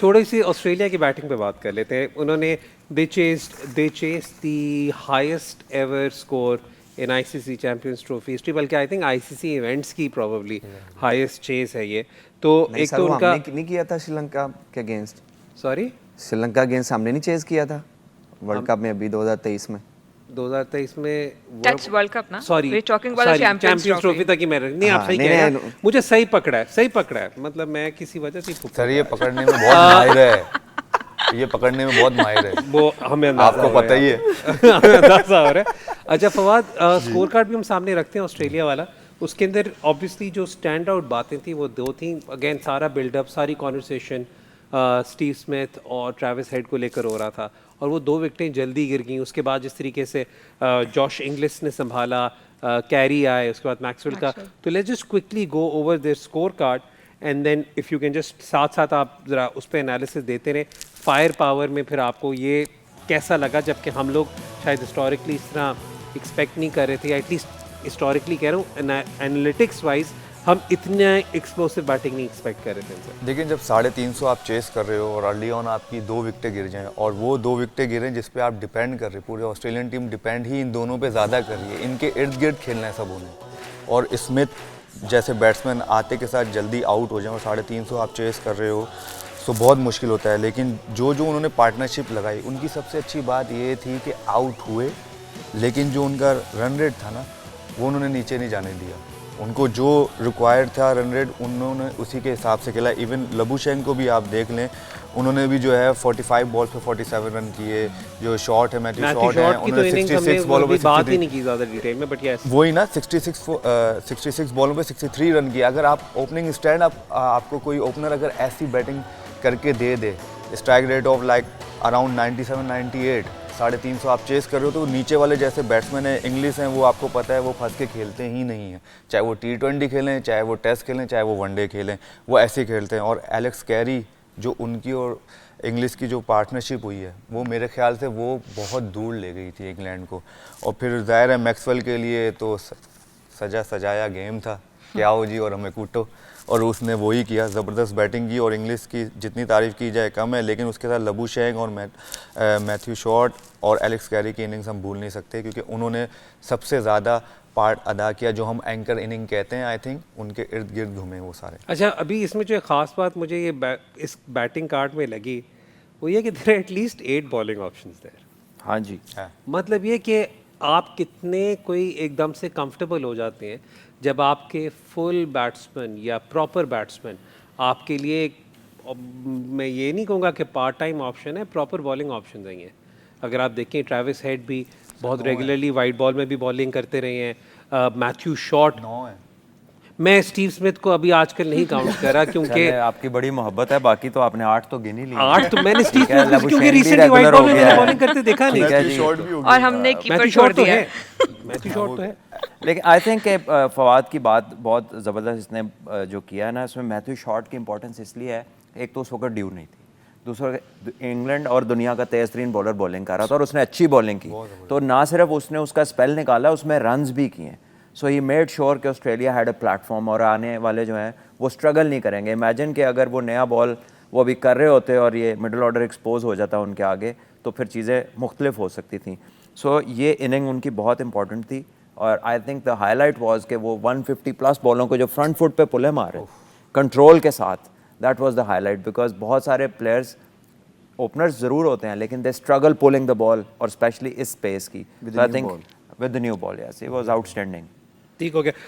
थोड़ी सी ऑस्ट्रेलिया की बैटिंग पे बात कर लेते हैं। उन्होंने they chased the highest ever score in ICC Champions Trophy history, बल्कि आई थिंक आईसीसी इवेंट्स की प्रोबेबली हाईएस्ट चेस है ये। तो नहीं एक सर, तो वो उनका हमने नहीं किया था श्रीलंका के अगेंस्ट। सॉरी श्रीलंका अगेंस्ट हमने नहीं चेज किया था वर्ल्ड कप में अभी 2023 में। 2023 में That's World Cup ना? Sorry We're talking about the Champions champions trophy Trophy. तक ही मैं नहीं, आप हाँ, सही नहीं, कह रहे नहीं, हैं, मुझे सही पकड़ा है, मतलब मैं किसी वजह से ही सर ये पकड़ने में बहुत माहिर है, ये पकड़ने में बहुत माहिर है, वो हमें अंदाजा आपको हो पता रहा ही है। हमें अंदाजा हो रहा है। अच्छा फवाद, स्कोर कार्ड भी हम सामने रखते हैं ऑस्ट्रेलिया वाला, उसके अंदर ऑब्वियसली जो स्टैंड आउट बातें थी वो दो थी। अगेन सारा बिल्डअप, सारी कॉन्वर्सेशन स्टीव स्मिथ और ट्रैविस हेड को लेकर हो रहा था, और वो 2 विकेटें जल्दी गिर गई। उसके बाद जिस तरीके से जॉश इंग्लिस ने संभाला, कैरी आए, उसके बाद मैक्सवेल का। तो let's just quickly go over there score card and then if you can just साथ साथ आप ज़रा उस पर एनालिसिस देते रहे। फायर पावर में फिर आपको ये कैसा लगा, जबकि हम लोग शायद हिस्टोरिकली इस तरह एक्सपेक्ट नहीं कर रहे थे, एटलीस्ट हिस्टोरिकली कह रहा हूँ, एनालिटिक्स वाइज हम इतने एक्सप्लोसिव बैटिंग नहीं एक्सपेक्ट कर रहे थे इनसे। लेकिन जब 350 आप चेस कर रहे हो और अर्ली ऑन आपकी 2 विकेटें गिर जाएं, और वो 2 विकेटें गिरें जिस पे आप डिपेंड कर रहे हो, पूरे ऑस्ट्रेलियन टीम डिपेंड ही इन दोनों पे ज़्यादा कर रही है, इनके इर्द गिर्द खेलना है सबों ने, और स्मिथ जैसे बैट्समैन आते के साथ जल्दी आउट हो जाए और 350 आप चेस कर रहे हो तो बहुत मुश्किल होता है। लेकिन जो उन्होंने पार्टनरशिप लगाई, उनकी सबसे अच्छी बात ये थी कि आउट हुए, लेकिन जो उनका रन रेट था ना, वो उन्होंने नीचे नहीं जाने दिया। उनको जो रिक्वायर्ड था रन रेट, उन्होंने उसी के हिसाब से खेला। इवन लबुशेंको को भी आप देख लें, उन्होंने भी जो है 45 बॉल पे 47 रन किए। जो शॉट है मैथ्यू शॉट है, उन्होंने 66 बॉलों पे बात ही नहीं की ज़्यादा डिटेल में, बट यस वही ना 66 बॉलों पे 63 रन किए। अगर आप ओपनिंग स्टैंड आपको कोई ओपनर अगर ऐसी बैटिंग करके they strike rate of like around 97-98, 350 आप चेस कर रहे हो, तो नीचे वाले जैसे बैट्समैन हैं, इंग्लिश हैं, वो आपको पता है वो फंस के खेलते ही नहीं हैं। चाहे वो T20 खेलें, चाहे वो टेस्ट खेलें, चाहे वो वनडे खेलें, वो ऐसे खेलते हैं। और एलेक्स कैरी जो उनकी और इंग्लिश की जो पार्टनरशिप हुई है, वो मेरे ख्याल से वो बहुत दूर ले गई थी इंग्लैंड को। और फिर जाहिर है मैक्सवेल के लिए तो सजाया गेम था कि आओ जी और हमें कूटो, और उसने वही किया, ज़बरदस्त बैटिंग की। और इंग्लिश की जितनी तारीफ़ की जाए कम है, लेकिन उसके साथ लबुशेंक और मैथ्यू शॉट और एलेक्स कैरी की इनिंग्स हम भूल नहीं सकते, क्योंकि उन्होंने सबसे ज़्यादा पार्ट अदा किया, जो हम एंकर इनिंग कहते हैं। आई थिंक उनके इर्द गिर्द घूमे वो सारे। अच्छा, अभी इसमें जो ख़ास बात मुझे ये इस बैटिंग कार्ड में लगी, वो ये कि there are at least 8 bowling options there. हाँ जी, मतलब ये कि आप कितने कोई एकदम से कंफर्टेबल हो जाते हैं जब आपके फुल बैट्समैन या प्रॉपर बैट्समैन आपके लिए मैं ये नहीं कहूँगा कि पार्ट टाइम ऑप्शन है, प्रॉपर बॉलिंग ऑप्शन नहीं है। अगर आप देखें ट्रैविस हेड भी बहुत रेगुलरली वाइट बॉल में भी बॉलिंग करते रहे हैं। मैथ्यू शॉट 9 है। मैं स्टीव स्मिथ को अभी आजकल नहीं काउंट करा क्योंकि आपकी बड़ी मोहब्बत है, बाकी तो आपने 8 तो गिन ही ली। 8 तो मैंने स्टीव ठीक है, स्मिथ क्योंकि लबुशेंक भी रिसेंटली वाइट regular बॉल हो में गया है। बॉलिंग करते देखा नहीं। ठीक है जी। शॉट भी हो और हमने कीपर मैथ्यू छोड़ शॉट तो दिया है, है। मैथ्यू शॉट तो है। लेकिन आई थिंक फवाद की बात बहुत ज़बरदस्त इसने जो किया है ना, इसमें मैथ्यू शॉट की इंपॉर्टेंस इसलिए है, एक तो उस वक्त ड्यू नहीं थी, दूसरा इंग्लैंड और दुनिया का तेज़ तरीन बॉलर बॉलिंग कर रहा था और उसने अच्छी बॉलिंग की, तो ना सिर्फ उसने उसका स्पेल निकाला, उसमें रन्स भी किए। सो ही मेड श्योर कि ऑस्ट्रेलिया हैड अ प्लेटफॉर्म, और आने वाले जो हैं वो स्ट्रगल नहीं करेंगे। इमेजिन कि अगर वो नया बॉल वो अभी कर रहे होते और ये मिडिल ऑर्डर एक्सपोज हो जाता उनके आगे, तो फिर चीज़ें मुख्तलिफ हो सकती थी। सो ये इनिंग उनकी बहुत इंपॉर्टेंट थी, और I think the highlight was कि वो 150+ बॉलों को जो फ्रंट फुट पे पुले मारे कंट्रोल के साथ, that was the highlight. Because बहुत सारे प्लेयर्स ओपनर्स ज़रूर होते हैं, लेकिन they struggle pulling the ball, और स्पेशली इस स्पेस की। I think with the new ball, yes, it was outstanding. ठीक हो गया।